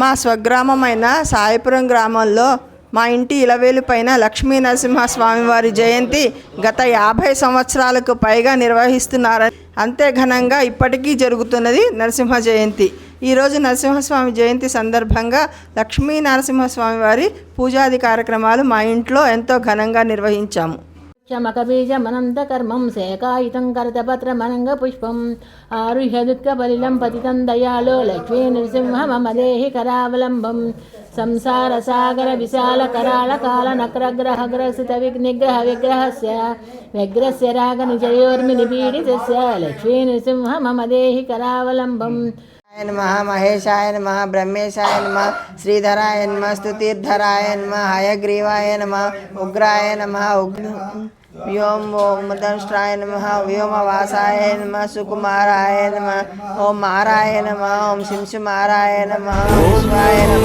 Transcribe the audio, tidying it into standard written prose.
మా స్వగ్రామమైన సాయిపురం గ్రామంలో మా ఇంటి ఇలవేలు పైన లక్ష్మీ నరసింహస్వామి వారి జయంతి గత 50 సంవత్సరాలకు పైగా నిర్వహిస్తున్నారని, అంతే ఘనంగా ఇప్పటికీ జరుగుతున్నది నరసింహ జయంతి. ఈరోజు నరసింహస్వామి జయంతి సందర్భంగా లక్ష్మీ నరసింహస్వామి వారి పూజాది కార్యక్రమాలు మా ఇంట్లో ఎంతో ఘనంగా నిర్వహించాము. క్షమకబీజమనంతకర్మం శేకాయుతం కరతపత్రమనంగపుష్పం ఆరుహ్య దుఃఖబలిలం పతితం దయాలో లక్ష్మీ నృసింహ మమ దేహి కరావలంబం సంసార సాగర విశాల కరాళ కాల నక్రగ్రహగ్రసిత నిగ్రహ విగ్రహస్య రాగ నిజయోర్మి నిపీడితస్య లక్ష్మీ నృసింహ మమ దేహి కరావలంబం. నమః మహేశాయ నమః బ్రహ్మేశాయ నమః శ్రీధరాయ నమః స్తుతిర్ధరాయ నమః హయగ్రీవాయ నమః ఉగ్రాయ నమః వ్యోం ఓం దంష్ట్రాయ నమః వ్యోమవాసాయ నమః సుకుమారాయ నమః ఓం మారాయ నమః ఓం శింశుమారాయ నమః విశ్వాయ నమః